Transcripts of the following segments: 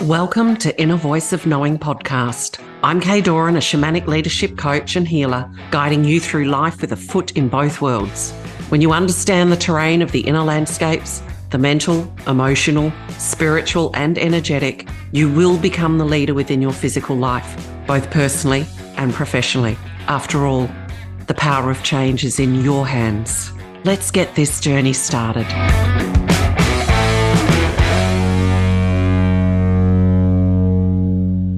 Welcome to Inner Voice of Knowing podcast. I'm Kaye, a shamanic leadership coach and healer, guiding you through life with a foot in both worlds. When you understand the terrain of the inner landscapes, the mental, emotional, spiritual, and energetic, you will become the leader within your physical life, both personally and professionally. After all, the power of change is in your hands. Let's get this journey started.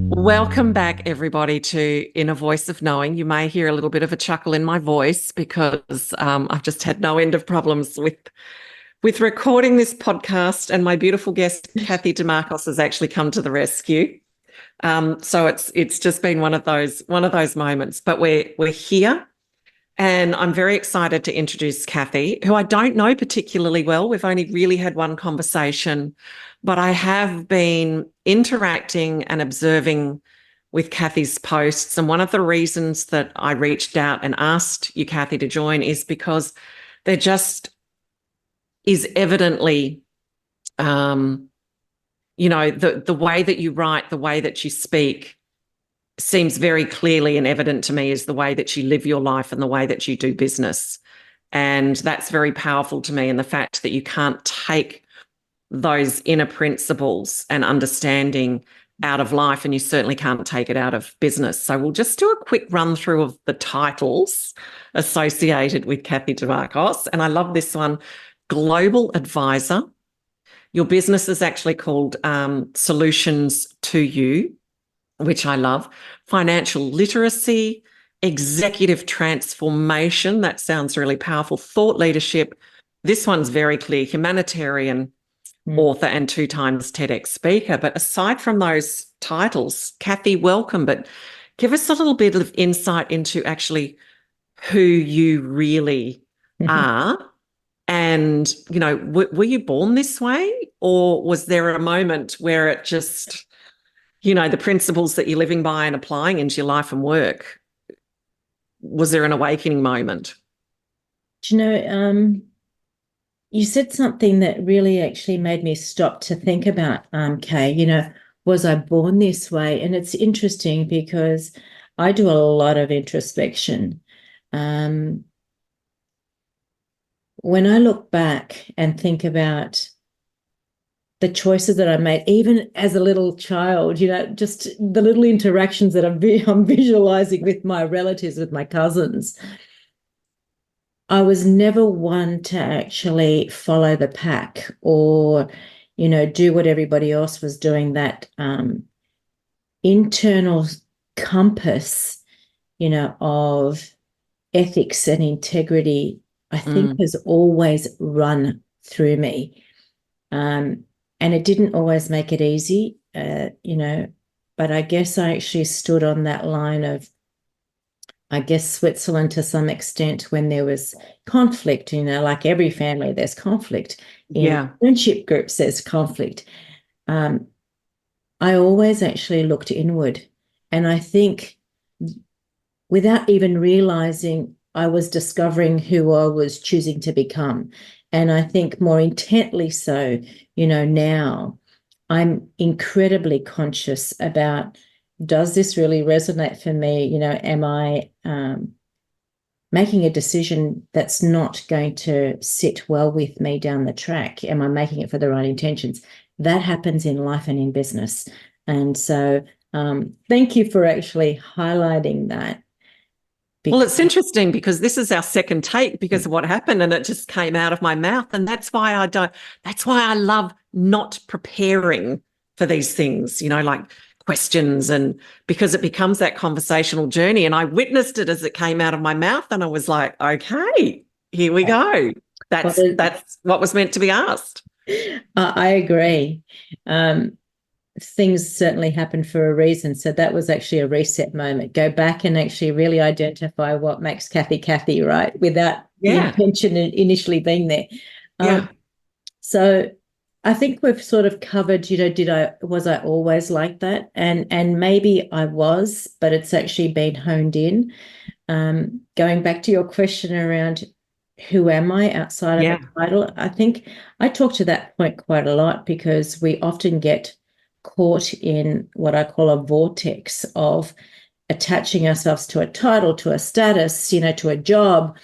Welcome back, everybody, to Inner Voice of Knowing. You may hear a little bit of a chuckle in my voice because I've just had no end of problems with recording this podcast, and my beautiful guest, Cathy Dimarchos, has actually come to the rescue. So it's just been one of those moments. But we're here, and I'm very excited to introduce Cathy, who I don't know particularly well. We've only really had one conversation, but I have been interacting and observing with Cathy's posts. And one of the reasons that I reached out and asked you, Cathy, to join is because there just is evidently, the way that you write, the way that you speak seems very clearly and evident to me is the way that you live your life and the way that you do business. And that's very powerful to me. And the fact that you can't take those inner principles and understanding out of life, and you certainly can't take it out of business. So we'll just do a quick run through of the titles associated with Cathy Dimarchos. And I love this one, Global Advisor. Your business is actually called Solutions to You, which I love. Financial literacy, executive transformation. That sounds really powerful. Thought leadership. This one's very clear. Humanitarian, author and 2 times TEDx speaker. But aside from those titles, Cathy, welcome. But give us a little bit of insight into actually who you really are. And, were you born this way, or was there a moment where it just, the principles that you're living by and applying into your life and work, was there an awakening moment? You said something that really actually made me stop to think about, Kaye, was I born this way? And it's interesting because I do a lot of introspection. When I look back and think about the choices that I made, even as a little child, just the little interactions that I'm visualizing with my relatives, with my cousins, I was never one to actually follow the pack or, do what everybody else was doing. That internal compass, of ethics and integrity, I think has always run through me. And it didn't always make it easy, but I guess I actually stood on that line of, Switzerland to some extent when there was conflict, like every family, there's conflict. In friendship groups, there's conflict. I always actually looked inward. And I think without even realizing, I was discovering who I was choosing to become. And I think more intently so, now I'm incredibly conscious about, does this really resonate for me? Am I making a decision that's not going to sit well with me down the track? Am I making it for the right intentions? That happens in life and in business. And so thank you for actually highlighting that. Well, it's interesting because this is our second take because of what happened, and it just came out of my mouth. And that's why I love not preparing for these things, like questions, and because it becomes that conversational journey. And I witnessed it as it came out of my mouth, and I was like, okay, here we go. That's what was meant to be asked. I agree. Things certainly happen for a reason. So that was actually a reset moment. Go back and actually really identify what makes Cathy Cathy, right? Without the intention initially being there. So I think we've sort of covered, was I always like that? And maybe I was, but it's actually been honed in. Going back to your question around who am I outside of the title, I think I talk to that point quite a lot because we often get caught in what I call a vortex of attaching ourselves to a title, to a status, to a job,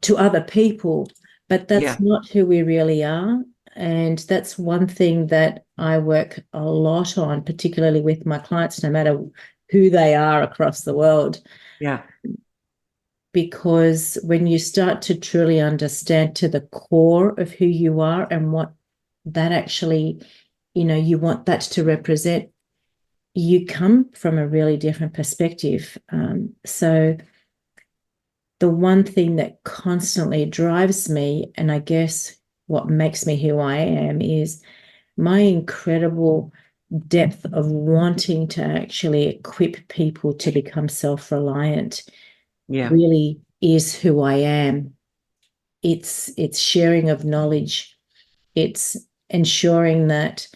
to other people. But that's not who we really are. And that's one thing that I work a lot on, particularly with my clients, no matter who they are across the world. Yeah. Because when you start to truly understand to the core of who you are and what that actually, you want that to represent, you come from a really different perspective. So the one thing that constantly drives me, and I guess what makes me who I am, is my incredible depth of wanting to actually equip people to become self-reliant. Really is who I am. It's sharing of knowledge. It's ensuring that,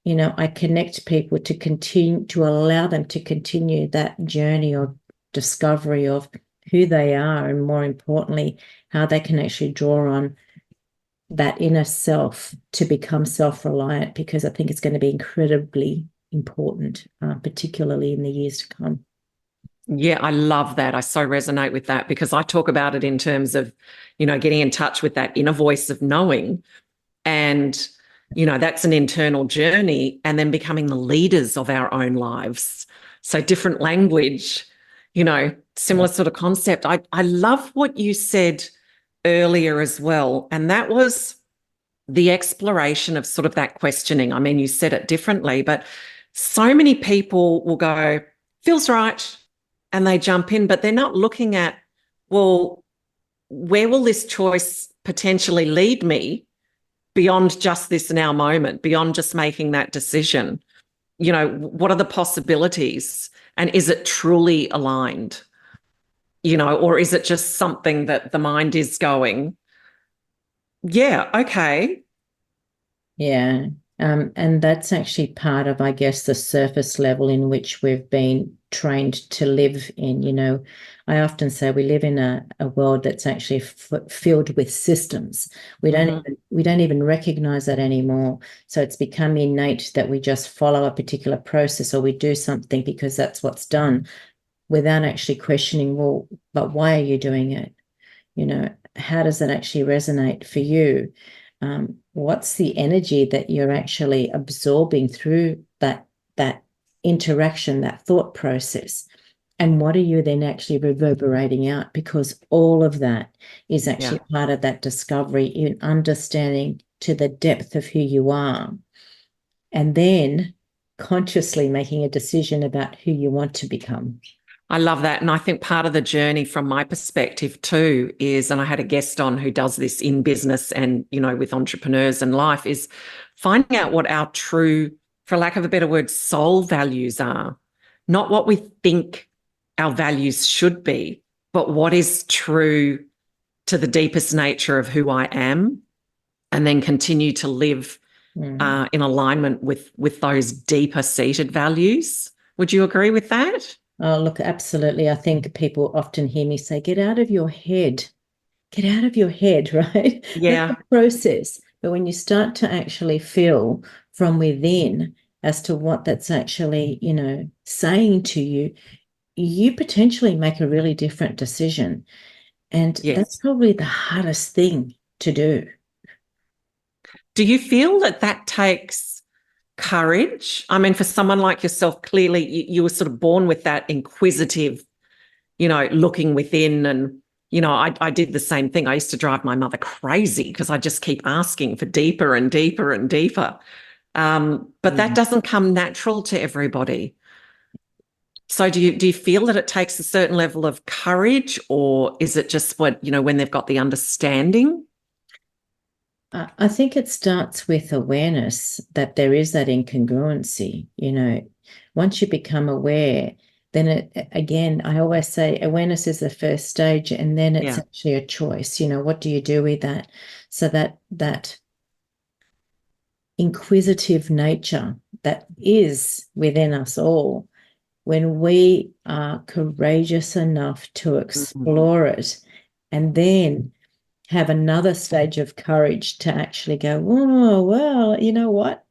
I connect people to continue, to allow them to continue that journey of discovery of who they are, and more importantly, how they can actually draw on that inner self to become self-reliant, because I think it's going to be incredibly important, particularly in the years to come. Yeah, I love that. I so resonate with that, because I talk about it in terms of, getting in touch with that inner voice of knowing. And, that's an internal journey, and then becoming the leaders of our own lives. So different language, similar sort of concept. I love what you said earlier as well. And that was the exploration of sort of that questioning. I mean, you said it differently, but so many people will go, feels right, and they jump in, but they're not looking at, well, where will this choice potentially lead me beyond just this now moment, beyond just making that decision? What are the possibilities? And is it truly aligned? Or is it just something that the mind is going, yeah, okay. Yeah. And that's actually part of, I guess, the surface level in which we've been trained to live in. I often say we live in a world that's actually filled with systems. We don't even recognize that anymore. So it's become innate that we just follow a particular process, or we do something because that's what's done, without actually questioning, well, but why are you doing it? How does that actually resonate for you? What's the energy that you're actually absorbing through that interaction, that thought process? And what are you then actually reverberating out? Because all of that is actually part of that discovery in understanding to the depth of who you are, and then consciously making a decision about who you want to become. I love that. And I think part of the journey from my perspective too is, and I had a guest on who does this in business and, with entrepreneurs and life, is finding out what our true, for lack of a better word, soul values are. Not what we think our values should be, but what is true to the deepest nature of who I am, and then continue to live in alignment with those deeper seated values. Would you agree with that? Oh, look, absolutely. I think people often hear me say, get out of your head. Get out of your head, right? Yeah. That's the process. But when you start to actually feel from within as to what that's actually, saying to you, you potentially make a really different decision. And that's probably the hardest thing to do. Do you feel that takes courage? I mean, for someone like yourself, clearly you were sort of born with that inquisitive, looking within. And, I did the same thing. I used to drive my mother crazy because I just keep asking for deeper and deeper and deeper. But that doesn't come natural to everybody. So do you feel that it takes a certain level of courage, or is it just when they've got the understanding? I think it starts with awareness that there is that incongruency. Once you become aware, then again, I always say awareness is the first stage, and then it's actually a choice. What do you do with that? So that inquisitive nature that is within us all, when we are courageous enough to explore it, and then have another stage of courage to actually go, oh, well, you know what?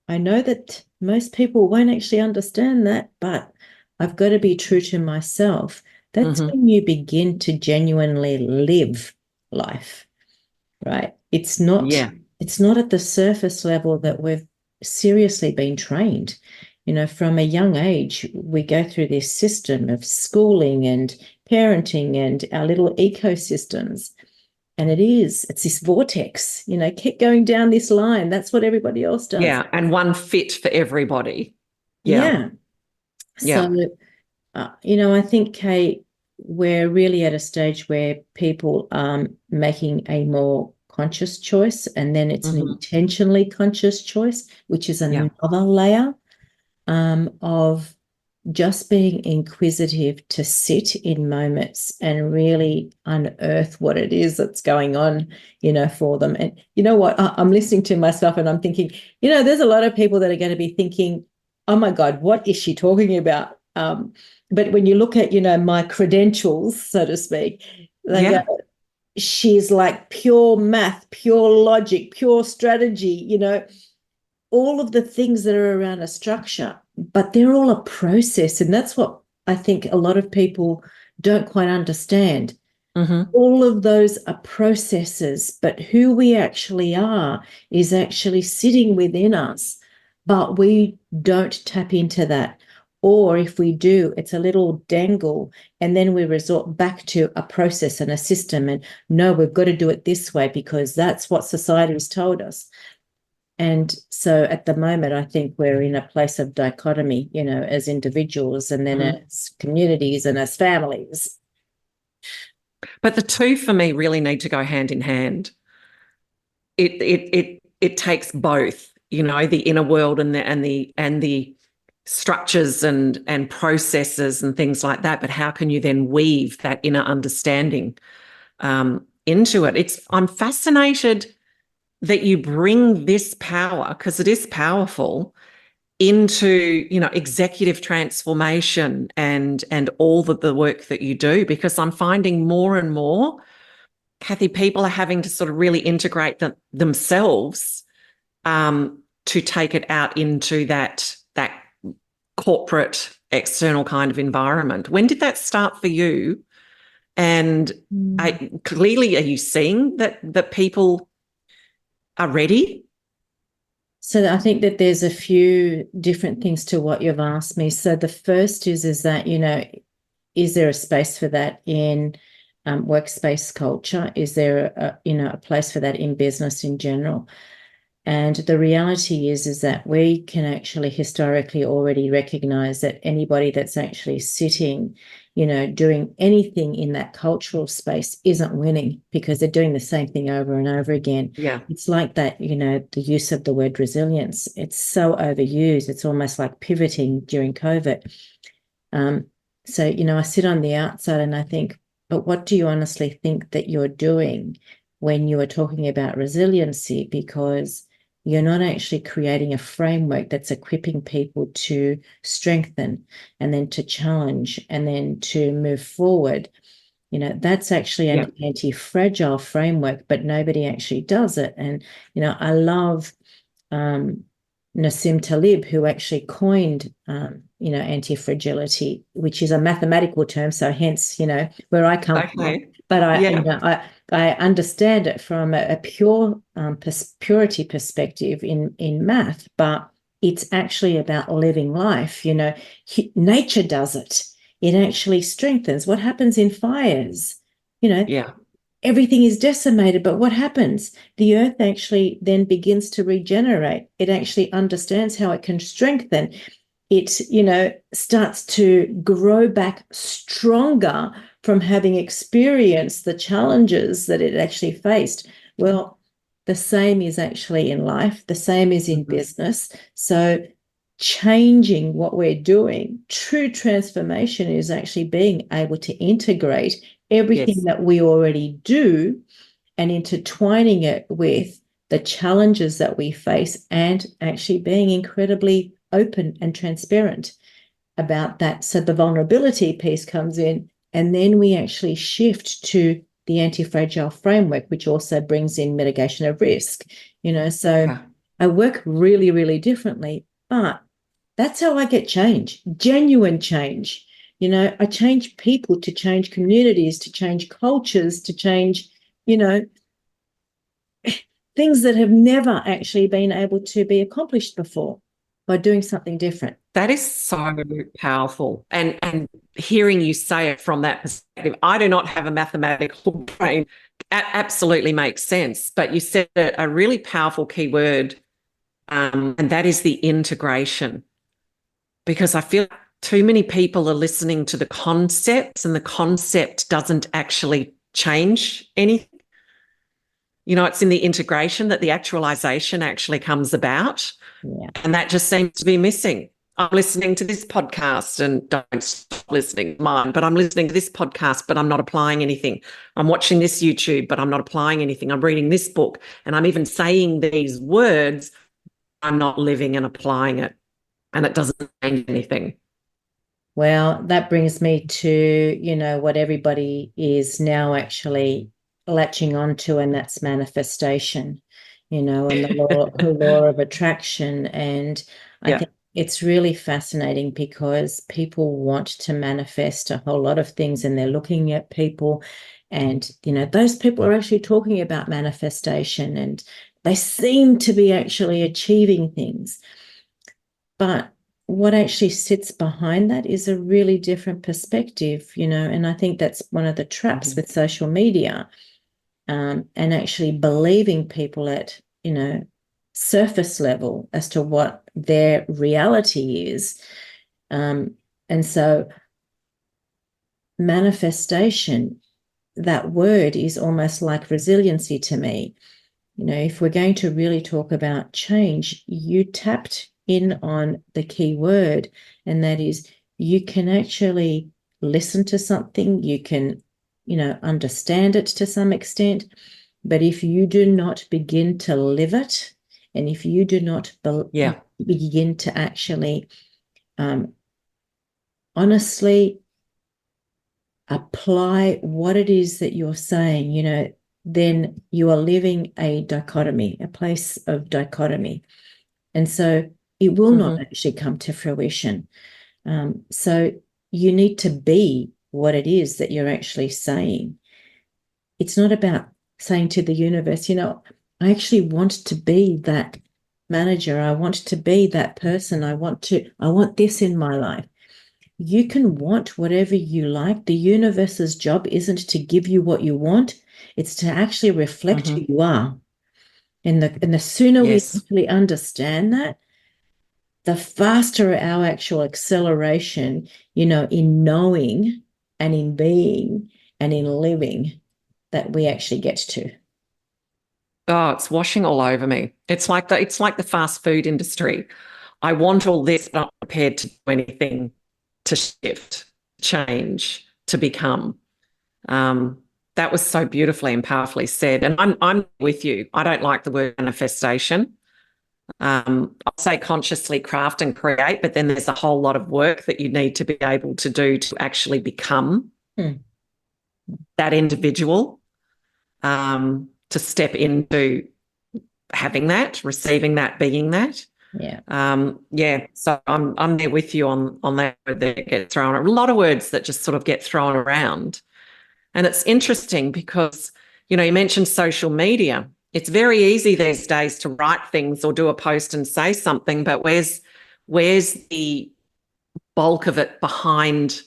I know that most people won't actually understand that, but I've got to be true to myself. That's when you begin to genuinely live life, right? It's not at the surface level that we've seriously been trained. From a young age, we go through this system of schooling and parenting and our little ecosystems. And it's this vortex, keep going down this line. That's what everybody else does. Yeah, and one fit for everybody. Yeah. So, I think, Kaye, we're really at a stage where people are making a more conscious choice, and then it's an intentionally conscious choice, which is another layer of just being inquisitive to sit in moments and really unearth what it is that's going on, for them. And you know what? I'm listening to myself and I'm thinking, there's a lot of people that are going to be thinking, oh my God, what is she talking about? But when you look at, my credentials, so to speak, they go, she's like pure math, pure logic, pure strategy, all of the things that are around a structure, but they're all a process. And that's what I think a lot of people don't quite understand. All of those are processes, but who we actually are is actually sitting within us, but we don't tap into that. Or if we do, it's a little dangle, and then we resort back to a process and a system. And no, we've got to do it this way because that's what society has told us. And so at the moment, I think we're in a place of dichotomy, as individuals and then as communities and as families. But the two for me really need to go hand in hand. It takes both, the inner world and the structures and processes and things like that. But how can you then weave that inner understanding into it? I'm fascinated that you bring this power, because it is powerful, into, executive transformation and all the work that you do, because I'm finding more and more, Cathy, people are having to sort of really integrate themselves to take it out into that corporate external kind of environment. When did that start for you? And clearly, are you seeing that people are ready? So I think that there's a few different things to what you've asked me. So the first is that, is there a space for that in workspace culture? Is there a place for that in business in general? And the reality is that we can actually historically already recognize that anybody that's actually sitting, doing anything in that cultural space isn't winning, because they're doing the same thing over and over again. Yeah. It's like that, the use of the word resilience. It's so overused. It's almost like pivoting during COVID. So, I sit on the outside and I think, but what do you honestly think that you're doing when you are talking about resiliency? Because you're not actually creating a framework that's equipping people to strengthen and then to challenge and then to move forward. That's actually an anti-fragile framework, but nobody actually does it. And, I love Nassim Taleb, who actually coined, anti-fragility, which is a mathematical term. So hence, where I come from. But I understand it from a pure purity perspective in math, but it's actually about living life. Nature does it. It actually strengthens. What happens in fires? Everything is decimated, but what happens? The earth actually then begins to regenerate. It actually understands how it can strengthen. It, starts to grow back stronger from having experienced the challenges that it actually faced. Well, the same is actually in life. The same is in business. So changing what we're doing, true transformation is actually being able to integrate everything that we already do and intertwining it with the challenges that we face, and actually being incredibly open and transparent about that. So the vulnerability piece comes in, and then we actually shift to the anti-fragile framework, which also brings in mitigation of risk. So I work really, really differently, but That's how I get change, genuine change. I change people to change communities, to change cultures, to change, things that have never actually been able to be accomplished before by doing something different. That is so powerful. And hearing you say it from that perspective, I do not have a mathematical brain. Absolutely makes sense. But you said a really powerful key word, and that is the integration. Because I feel too many people are listening to the concepts and the concept doesn't actually change anything. It's in the integration that the actualization actually comes about. Yeah. And that just seems to be missing. I'm listening to this podcast and don't stop listening to mine, but I'm listening to this podcast, but I'm not applying anything. I'm watching this YouTube, but I'm not applying anything. I'm reading this book and I'm even saying these words. I'm not living and applying it. And it doesn't change anything. Well, that brings me to, what everybody is now actually latching onto, and that's manifestation, and the law of attraction. And I think it's really fascinating because people want to manifest a whole lot of things, and they're looking at people, and, those people are actually talking about manifestation, and they seem to be actually achieving things. But what actually sits behind that is a really different perspective, and I think that's one of the traps with social media, and actually believing people at, surface level as to what their reality is. And so manifestation, that word is almost like resiliency to me. If we're going to really talk about change, you tapped in on the key word, and that is you can actually listen to something, you can, understand it to some extent, but if you do not begin to live it, and if you do not begin to actually honestly apply what it is that you're saying, then you are living a dichotomy, a place of dichotomy. And so it will not actually come to fruition. So you need to be what it is that you're actually saying. It's not about saying to the universe, I actually want to be that manager. I want to be that person. I want this in my life. You can want whatever you like. The universe's job isn't to give you what you want. It's to actually reflect who you are. And the sooner we actually understand that, the faster our actual acceleration, in knowing and in being and in living that we actually get to. Oh, it's washing all over me. It's like the fast food industry. I want all this, but I'm not prepared to do anything to shift, change, to become. That was so beautifully and powerfully said. And I'm with you. I don't like the word manifestation. I'll say consciously craft and create, but then there's a whole lot of work that you need to be able to do to actually become that individual, to step into having that, receiving that, being that. Yeah. So I'm there with you on that word that gets thrown. A lot of words that just sort of get thrown around. And it's interesting because, you mentioned social media. It's very easy these days to write things or do a post and say something, but where's the bulk of it behind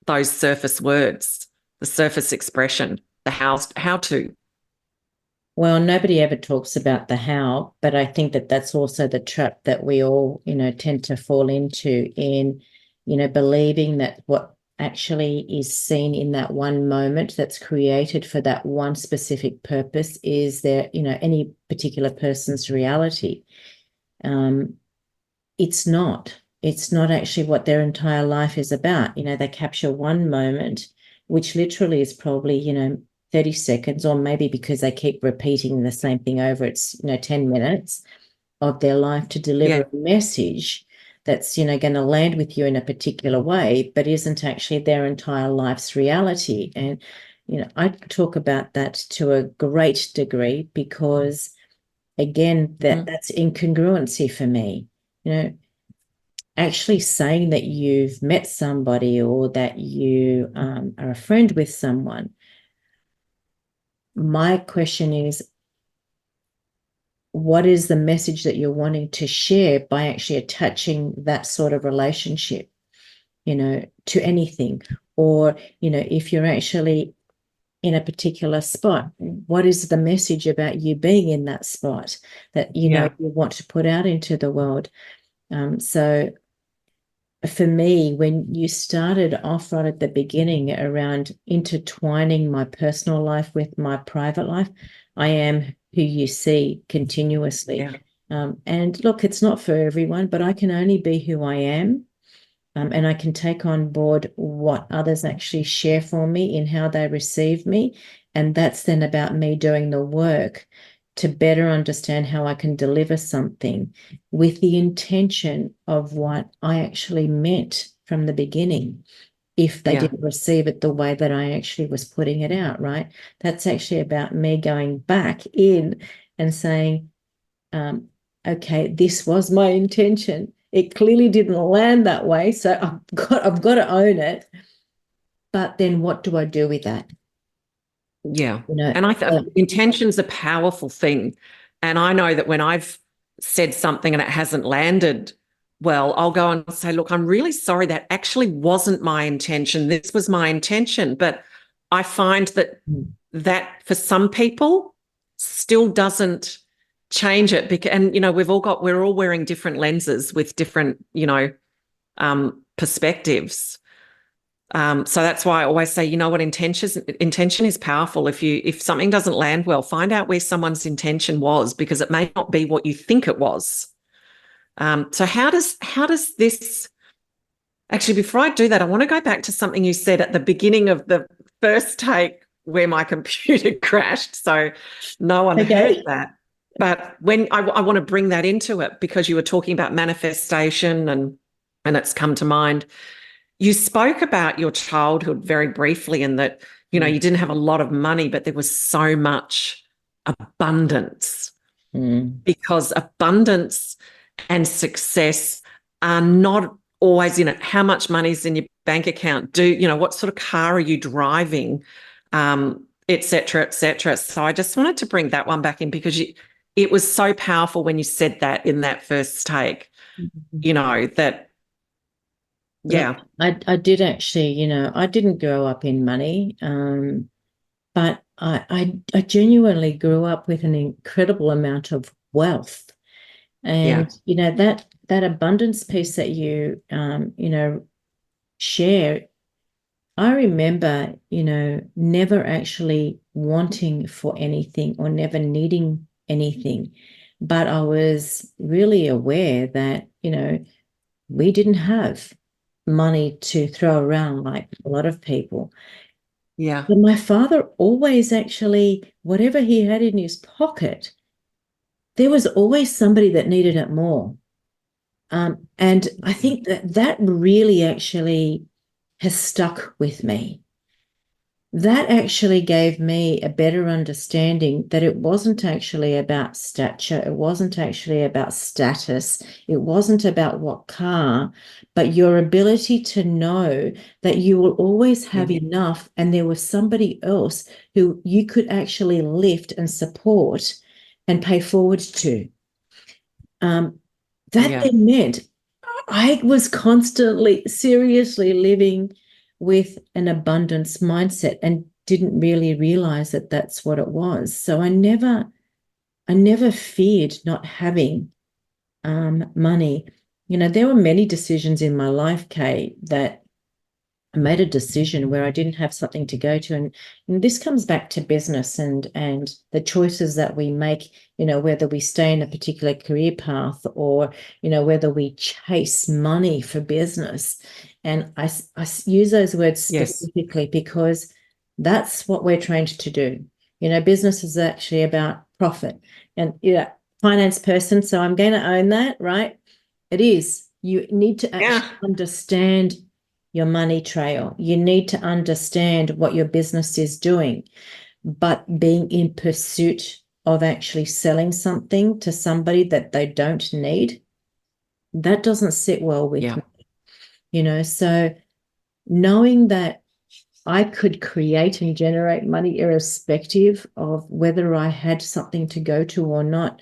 those surface words, the surface expression, the how to? Well, nobody ever talks about the how, but I think that that's also the trap that we all, tend to fall into in, believing that what actually is seen in that one moment that's created for that one specific purpose is there, any particular person's reality. It's not. It's not actually what their entire life is about. They capture one moment, which literally is probably, 30 seconds, or maybe because they keep repeating the same thing over, it's, 10 minutes of their life to deliver a message that's, going to land with you in a particular way, but isn't actually their entire life's reality. And, I talk about that to a great degree because, again, that's incongruency for me. actually saying that you've met somebody or that you are a friend with someone, my question is, what is the message that you're wanting to share by actually attaching that sort of relationship, to anything? Or, if you're actually in a particular spot, what is the message about you being in that spot that, you want to put out into the world? So for me, when you started off right at the beginning around intertwining my personal life with my private life, I am who you see continuously. Yeah. And look, it's not for everyone, but I can only be who I am. And I can take on board what others actually share for me in how they receive me. And that's then about me doing the work to better understand how I can deliver something with the intention of what I actually meant from the beginning. If they didn't receive it the way that I actually was putting it out, right? That's actually about me going back in and saying, okay, this was my intention. It clearly didn't land that way, so I've got to own it. But then what do I do with that? Yeah. And I think intention's a powerful thing. And I know that when I've said something and it hasn't landed well, I'll go and say, look, I'm really sorry. That actually wasn't my intention. This was my intention. But I find that that for some people still doesn't change it. And, we're all wearing different lenses with different, perspectives. So that's why I always say, what intention is powerful. If something doesn't land well, find out where someone's intention was, because it may not be what you think it was. So how does this actually, before I do that, I want to go back to something you said at the beginning of the first take where my computer crashed. So no one heard that. But when I want to bring that into it, because you were talking about manifestation and it's come to mind. You spoke about your childhood very briefly, and that, you didn't have a lot of money, but there was so much abundance, because abundance and success are not always in it. How much money's in your bank account? What sort of car are you driving? Et cetera, et cetera. So I just wanted to bring that one back in, because it was so powerful when you said that in that first take, that. Yeah. Look, I did actually, I didn't grow up in money, but I genuinely grew up with an incredible amount of wealth. And, that abundance piece that you, share, I remember, never actually wanting for anything or never needing anything. But I was really aware that, we didn't have money to throw around like a lot of people. Yeah. But my father always actually, whatever he had in his pocket, there was always somebody that needed it more. And I think that really actually has stuck with me. That actually gave me a better understanding that it wasn't actually about stature. It wasn't actually about status. It wasn't about what car, but your ability to know that you will always have enough, and there was somebody else who you could actually lift and support and pay forward to. Then meant I was constantly, seriously living with an abundance mindset and didn't really realize that that's what it was. So I never feared not having money. There were many decisions in my life, Kaye, that I made a decision where I didn't have something to go to. And this comes back to business and the choices that we make, whether we stay in a particular career path or, whether we chase money for business. And I use those words specifically because that's what we're trained to do. Business is actually about profit. And, finance person, so I'm going to own that, right? It is. You need to actually understand your money trail. You need to understand what your business is doing, but being in pursuit of actually selling something to somebody that they don't need, that doesn't sit well with Yeah. me, so knowing that I could create and generate money irrespective of whether I had something to go to or not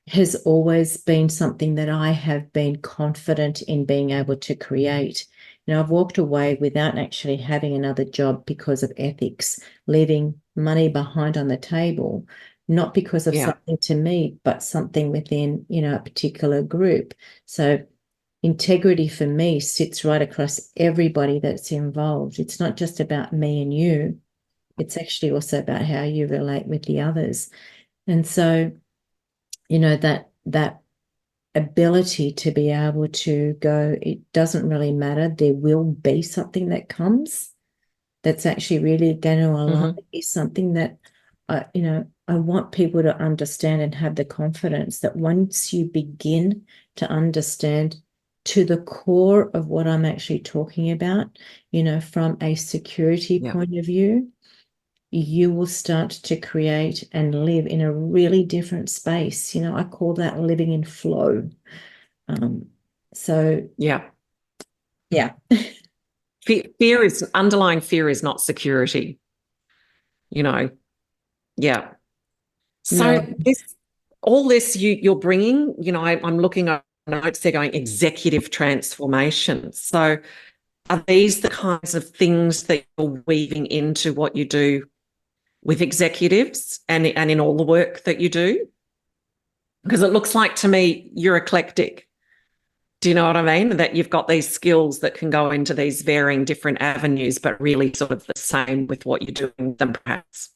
has always been something that I have been confident in being able to create. I've walked away without actually having another job because of ethics, leaving money behind on the table, not because of something to me, but something within, a particular group. So integrity for me sits right across everybody that's involved. It's not just about me and you. It's actually also about how you relate with the others. And so, that ability to be able to go, it doesn't really matter. There will be something that comes that's actually really going to align is something that, I want people to understand and have the confidence that once you begin to understand to the core of what I'm actually talking about, from a security point of view, you will start to create and live in a really different space. I call that living in flow. So yeah. Fear is underlying fear is not security. Yeah. So no. all this you're bringing, I'm looking at notes, they're going executive transformation. So are these the kinds of things that you're weaving into what you do with executives and in all the work that you do? Because it looks like to me you're eclectic. Do you know what I mean? That you've got these skills that can go into these varying different avenues, but really sort of the same with what you're doing with them, perhaps.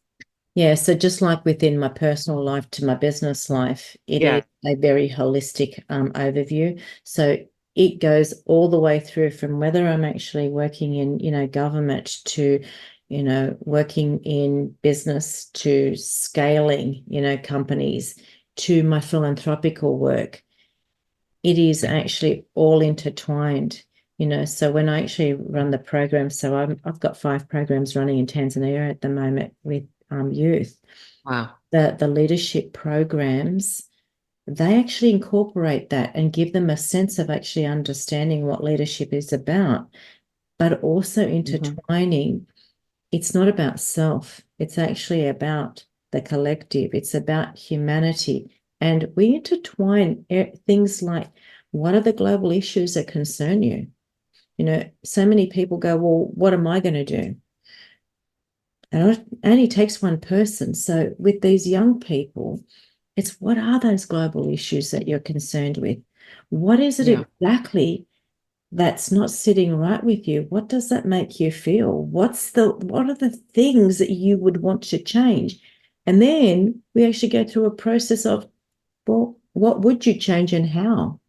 Yeah, so just like within my personal life to my business life, it is a very holistic overview. So it goes all the way through from whether I'm actually working in, government to, working in business to scaling, companies to my philanthropical work. It is actually all intertwined. So when I actually run the program, so I've got 5 programs running in Tanzania at the moment with youth. Wow. The leadership programs, they actually incorporate that and give them a sense of actually understanding what leadership is about, but also intertwining. It's not about self. It's actually about the collective. It's about humanity. And we intertwine things like, what are the global issues that concern you? So many people go, well, what am I going to do? And it only takes one person. So with these young people, it's what are those global issues that you're concerned with? What is it exactly that's not sitting right with you? What does that make you feel? What are the things that you would want to change? And then we actually go through a process of, well, what would you change and how?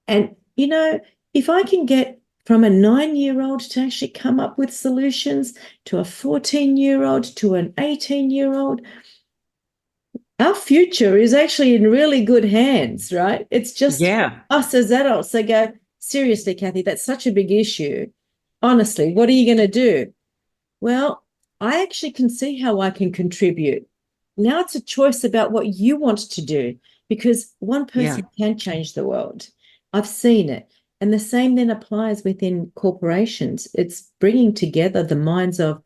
And, if I can get from a 9-year-old to actually come up with solutions to a 14-year-old to an 18-year-old, our future is actually in really good hands, right? It's just us as adults. They go, seriously, Cathy, that's such a big issue. Honestly, what are you going to do? Well, I actually can see how I can contribute. Now it's a choice about what you want to do, because one person can change the world. I've seen it. And the same then applies within corporations. It's bringing together the minds of,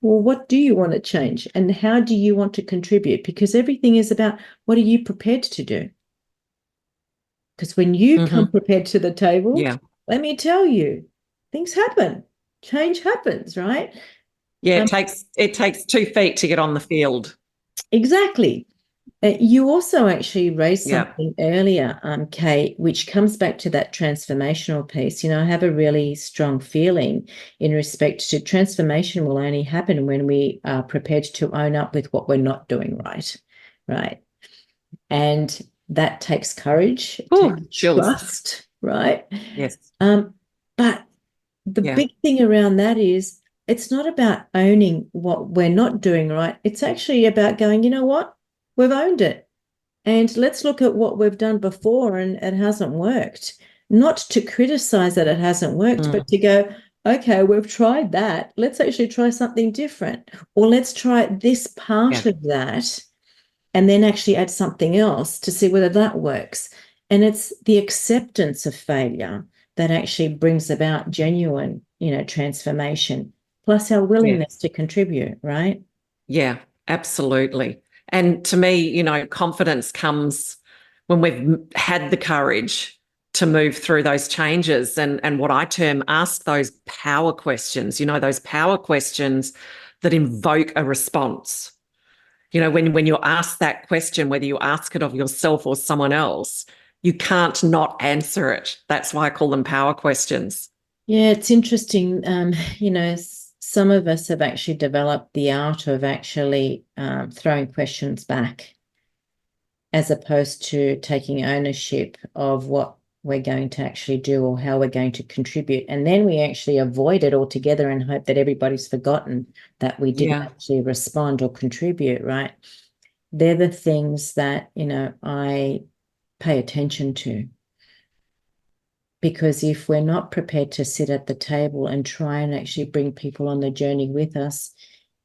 well, what do you want to change and how do you want to contribute? Because everything is about, what are you prepared to do? Because when you come prepared to the table, let me tell you, things happen. Change happens, right? Yeah, it takes 2 feet to get on the field. Exactly. You also actually raised something earlier, Kaye, which comes back to that transformational piece. I have a really strong feeling in respect to transformation will only happen when we are prepared to own up with what we're not doing right? And that takes courage, takes trust, right? Yes. But the big thing around that is it's not about owning what we're not doing right. It's actually about going, you know what? We've owned it. And let's look at what we've done before and it hasn't worked. Not to criticize that it hasn't worked, but to go, okay, we've tried that. Let's actually try something different. Or let's try this part of that and then actually add something else to see whether that works. And it's the acceptance of failure that actually brings about genuine, transformation, plus our willingness to contribute, right? Yeah, absolutely. And to me, confidence comes when we've had the courage to move through those changes and what I term ask those power questions, those power questions that invoke a response. When you're asked that question, whether you ask it of yourself or someone else, you can't not answer it. That's why I call them power questions. Yeah, it's interesting. Some of us have actually developed the art of actually throwing questions back, as opposed to taking ownership of what we're going to actually do or how we're going to contribute. And then we actually avoid it altogether and hope that everybody's forgotten that we didn't actually respond or contribute, right? They're the things that, I pay attention to. Because if we're not prepared to sit at the table and try and actually bring people on the journey with us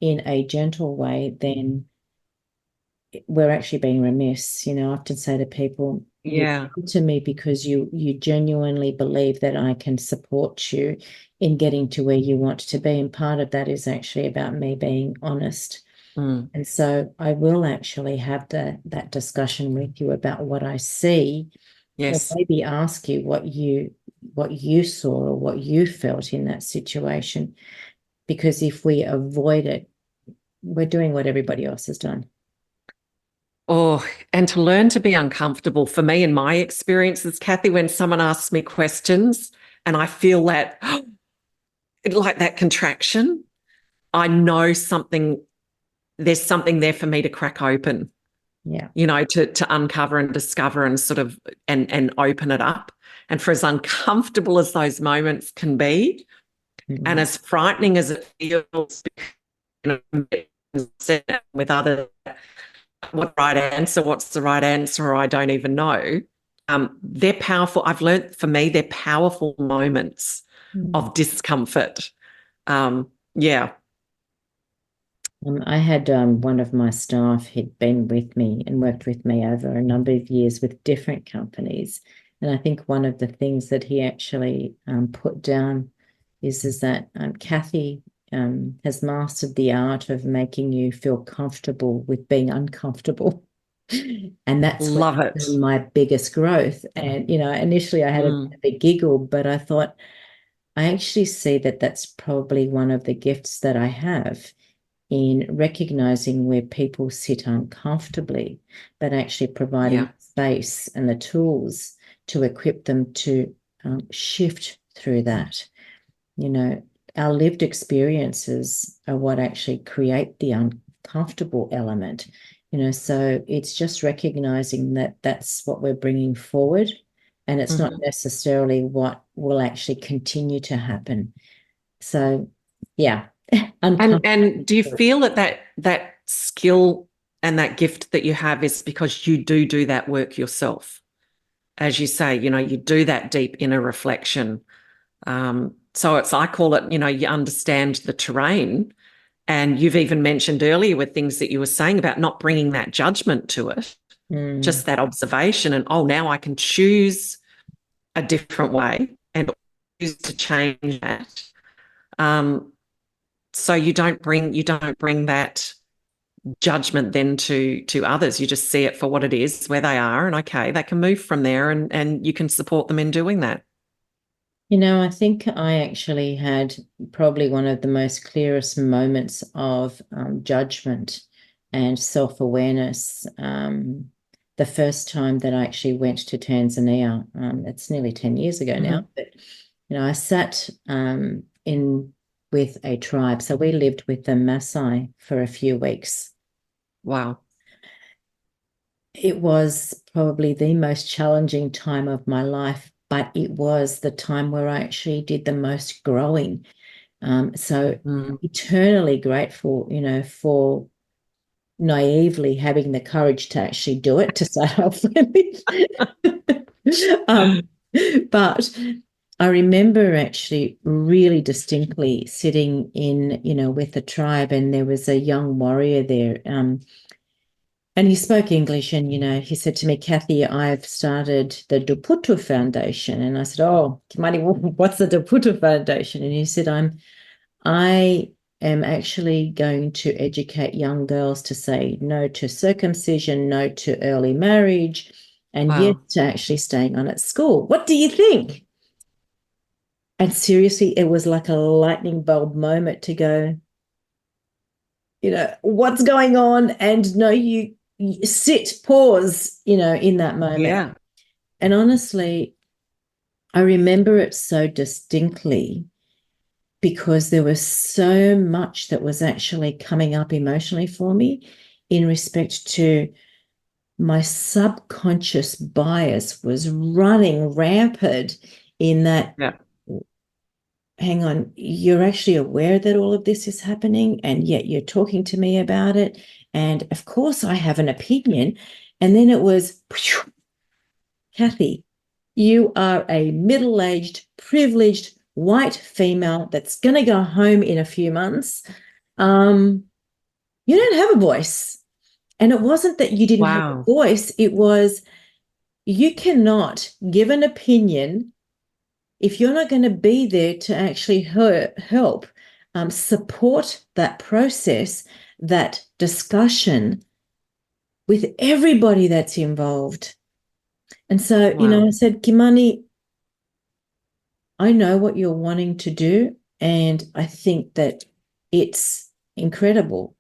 in a gentle way, then we're actually being remiss. I often say to people, you come to me because you genuinely believe that I can support you in getting to where you want to be. And part of that is actually about me being honest. And so I will actually have that discussion with you about what I see. Yes. Or maybe ask you what you saw or what you felt in that situation. Because if we avoid it, we're doing what everybody else has done. Oh, and to learn to be uncomfortable for me in my experiences, Cathy, when someone asks me questions and I feel that, like that contraction, I know there's something there for me to crack open. Yeah. To uncover and discover and sort of and open it up. And for as uncomfortable as those moments can be, and as frightening as it feels, with other, what's the right answer, or I don't even know. They're powerful. I've learned, for me, they're powerful moments of discomfort. Yeah. I had one of my staff who'd been with me and worked with me over a number of years with different companies. And I think one of the things that he actually put down is that Cathy has mastered the art of making you feel comfortable with being uncomfortable. And that's Love it. my biggest growth. And, initially I had a big giggle, but I thought, I actually see that that's probably one of the gifts that I have in recognizing where people sit uncomfortably, but actually providing space and the tools to equip them to shift through that. Our lived experiences are what actually create the uncomfortable element. So it's just recognizing that that's what we're bringing forward, and it's not necessarily what will actually continue to happen. So, yeah. And do you feel that skill and that gift that you have is because you do that work yourself? As you say, you do that deep inner reflection. So I call it, you understand the terrain. And you've even mentioned earlier with things that you were saying about not bringing that judgment to it, just that observation. And, now I can choose a different way and choose to change that. So you don't bring that judgment then to others. You just see it for what it is, where they are, and okay, they can move from there, and you can support them in doing that. I think I actually had probably one of the most clearest moments of judgment and self-awareness the first time that I actually went to Tanzania. It's nearly 10 years ago now, but I sat in with a tribe. So we lived with the Maasai for a few weeks. Wow. It was probably the most challenging time of my life, but it was the time where I actually did the most growing. So eternally grateful, for naively having the courage to actually do it, to start off with. But I remember actually really distinctly sitting in, with the tribe, and there was a young warrior there. And he spoke English, and, he said to me, Cathy, I've started the Duputu Foundation. And I said, oh, Kimani, what's the Duputu Foundation? And he said, I am actually going to educate young girls to say no to circumcision, no to early marriage, and yes Wow. to actually staying on at school. What do you think? And seriously, it was like a lightning bulb moment to go, what's going on? And no, you sit, pause, in that moment. Yeah. And honestly, I remember it so distinctly because there was so much that was actually coming up emotionally for me in respect to my subconscious bias was running rampant in that. Yeah. Hang on, you're actually aware that all of this is happening, and yet you're talking to me about it. And of course, I have an opinion. And then it was, Cathy, you are a middle-aged, privileged white female that's going to go home in a few months. You don't have a voice. And it wasn't that you didn't have a Wow. voice, it was you cannot give an opinion if you're not going to be there to actually help support that process, that discussion with everybody that's involved. And so, Wow. I said, Kimani, I know what you're wanting to do, and I think that it's incredible,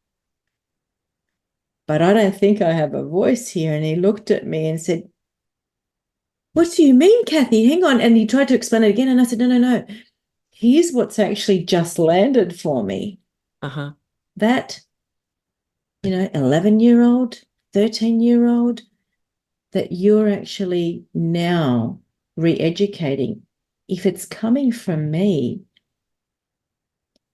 but I don't think I have a voice here. And he looked at me and said, what do you mean, Cathy? Hang on. And he tried to explain it again. And I said, no, no, no. Here's what's actually just landed for me. Uh-huh. That 11-year-old, 13-year-old, that you're actually now re-educating, if it's coming from me,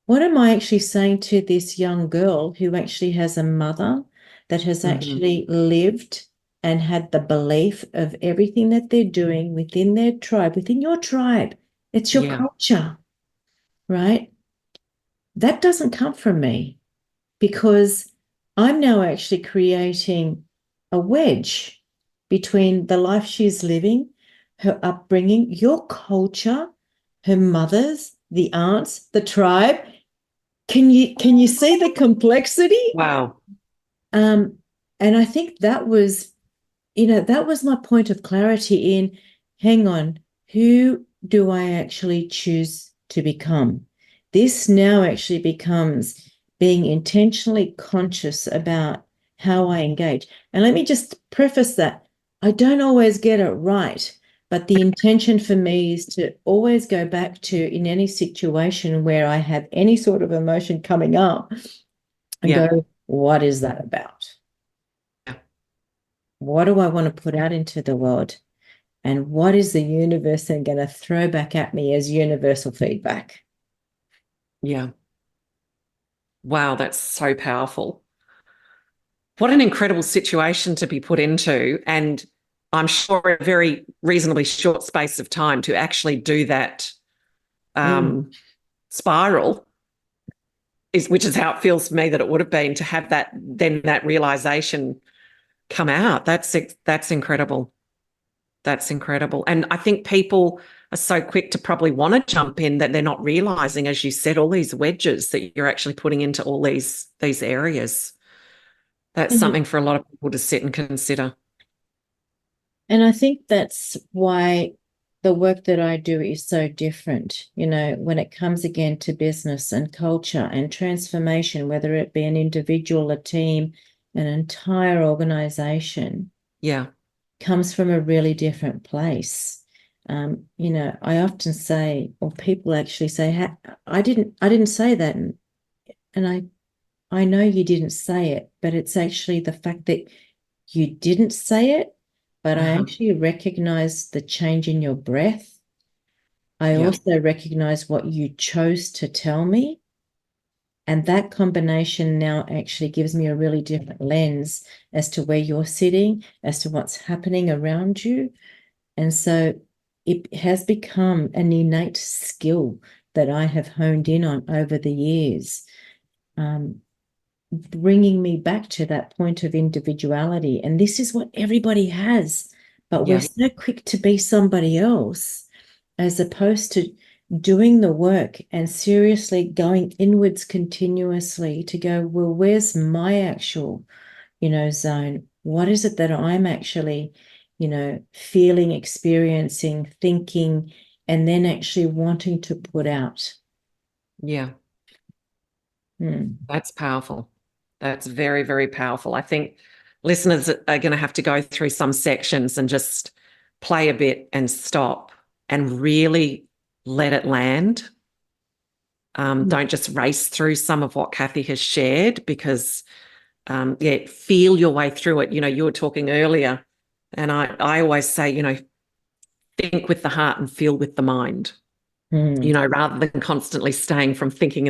what am I actually saying to this young girl who actually has a mother that has actually lived and had the belief of everything that they're doing within their tribe, within your tribe? It's your Yeah. culture, right? That doesn't come from me, because I'm now actually creating a wedge between the life she's living, her upbringing, your culture, her mothers, the aunts, the tribe. Can you see the complexity? Wow. And I think that was my point of clarity in, hang on, who do I actually choose to become? This now actually becomes being intentionally conscious about how I engage. And let me just preface that I don't always get it right, but the intention for me is to always go back to, in any situation where I have any sort of emotion coming up, and Yeah. go, what is that about? Yeah. What do I want to put out into the world? And what is the universe then going to throw back at me as universal feedback? Yeah. Wow, that's so powerful. What an incredible situation to be put into. And I'm sure a very reasonably short space of time to actually do that Mm. spiral which is how it feels to me that it would have been to have that realization come out. That's incredible. That's incredible. And I think people are so quick to probably want to jump in that they're not realizing, as you said, all these wedges that you're actually putting into all these areas. That's something for a lot of people to sit and consider. And I think that's why the work that I do is so different, when it comes again to business and culture and transformation, whether it be an individual, a team, an entire organization, Yeah. comes from a really different place. I often say, or people actually say, I didn't say that. And I know you didn't say it, but it's actually the fact that you didn't say it, but I Uh-huh. actually recognize the change in your breath. I Yeah. also recognize what you chose to tell me. And that combination now actually gives me a really different lens as to where you're sitting, as to what's happening around you. And so it has become an innate skill that I have honed in on over the years. bringing me back to that point of individuality. And this is what everybody has, but we're Yeah. so quick to be somebody else as opposed to doing the work and seriously going inwards continuously to go, well, where's my actual, zone? What is it that I'm actually, feeling, experiencing, thinking, and then actually wanting to put out? Yeah. Hmm. That's powerful. That's very, very powerful. I think listeners are going to have to go through some sections and just play a bit and stop and really let it land. Don't just race through some of what Cathy has shared because, feel your way through it. You were talking earlier, and I always say, think with the heart and feel with the mind. Rather than constantly staying from thinking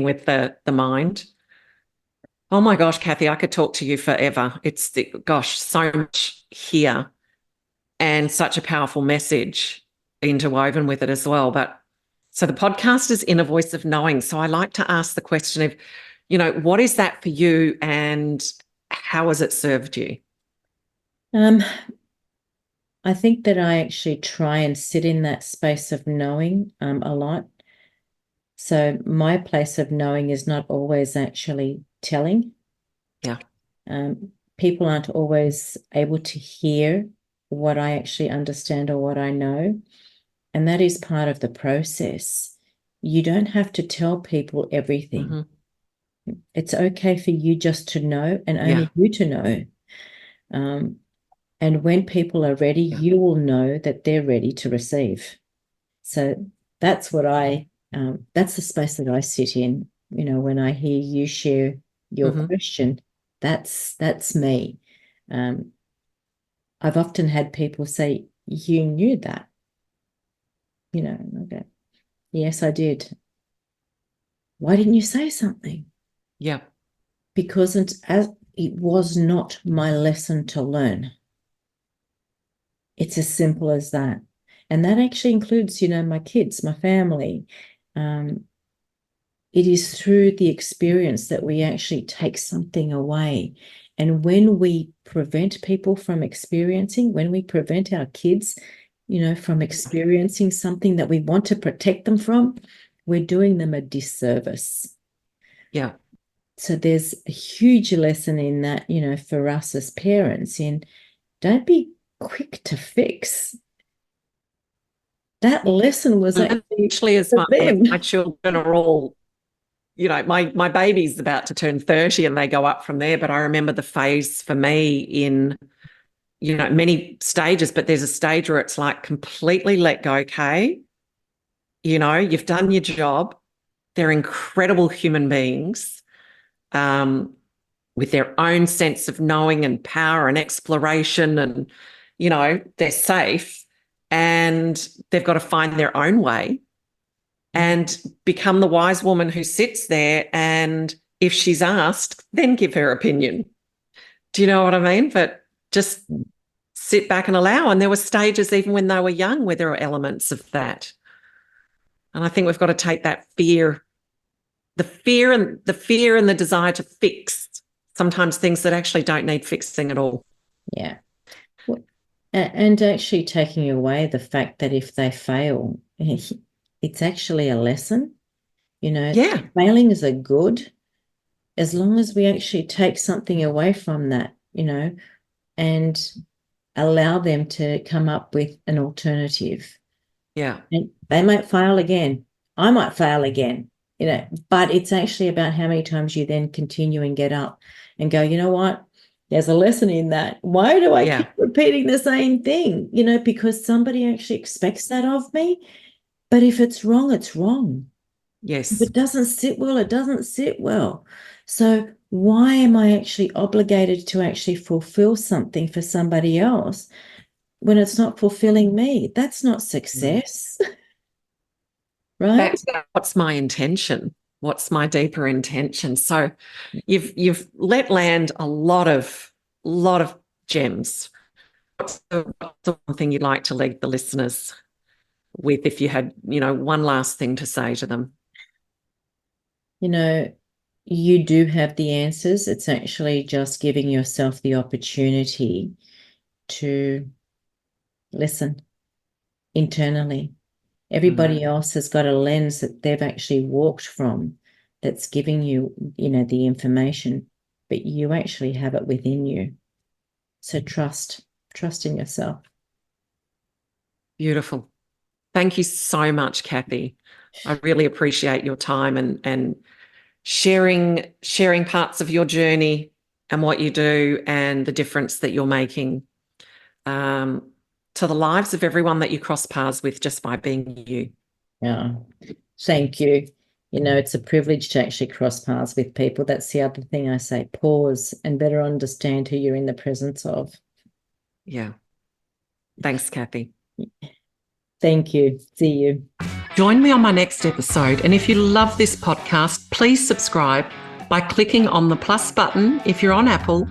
with the mind. Oh my gosh, Cathy, I could talk to you forever. So much here and such a powerful message interwoven with it as well. But so the podcast is Inner Voice of Knowing. So I like to ask the question of, what is that for you and how has it served you? I think that I actually try and sit in that space of knowing a lot. So my place of knowing is not always actually telling. Yeah. People aren't always able to hear what I actually understand or what I know. And that is part of the process. You don't have to tell people everything. Mm-hmm. It's okay for you just to know and only Yeah. you to know. And when people are ready, you will know that they're ready to receive. So that's that's the space that I sit in. When I hear you share your question, that's me. I've often had people say, "You knew that," and I go, "Yes, I did." Why didn't you say something? Yeah. Because it was not my lesson to learn. It's as simple as that. And that actually includes, my kids, my family. It is through the experience that we actually take something away. And when we prevent people from experiencing, when we prevent our kids, from experiencing something that we want to protect them from, we're doing them a disservice. Yeah. So there's a huge lesson in that, for us as parents in don't be quick to fix. That lesson was Actually, as for them. my children are all, my baby's about to turn 30 and they go up from there. But I remember the phase for me in, many stages, but there's a stage where it's like completely let go, Kaye. You've done your job. They're incredible human beings with their own sense of knowing and power and exploration and, they're safe and they've got to find their own way and become the wise woman who sits there and if she's asked, then give her opinion. Do you know what I mean? But just sit back and allow. And there were stages even when they were young where there were elements of that. And I think we've got to take that fear, the fear and the desire to fix sometimes things that actually don't need fixing at all. Yeah. And actually taking away the fact that if they fail, it's actually a lesson. Yeah. Failings are good as long as we actually take something away from that, and allow them to come up with an alternative. Yeah. And they might fail again. I might fail again, but it's actually about how many times you then continue and get up and go, you know what? There's a lesson in that. Why do I keep repeating the same thing? Because somebody actually expects that of me. But if it's wrong, it's wrong. Yes. If it doesn't sit well, it doesn't sit well. So why am I actually obligated to actually fulfill something for somebody else when it's not fulfilling me? That's not success. Right? That's what's my intention. What's my deeper intention? So you've let land a lot of gems. What's the one thing you'd like to leave the listeners with if you had, one last thing to say to them? You do have the answers. It's actually just giving yourself the opportunity to listen internally. Everybody else has got a lens that they've actually walked from that's giving you, the information, but you actually have it within you. So trust in yourself. Beautiful. Thank you so much, Cathy. I really appreciate your time and sharing parts of your journey and what you do and the difference that you're making to the lives of everyone that you cross paths with just by being you. Yeah. Thank you. It's a privilege to actually cross paths with people. That's the other thing I say. Pause and better understand who you're in the presence of. Yeah. Thanks, Cathy. Thank you. See you. Join me on my next episode. And if you love this podcast, please subscribe by clicking on the plus button if you're on Apple,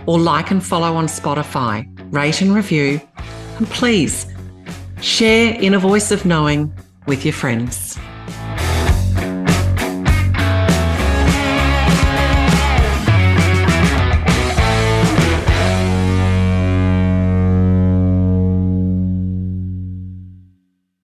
or like and follow on Spotify, rate and review. And please share Inner Voice of Knowing with your friends.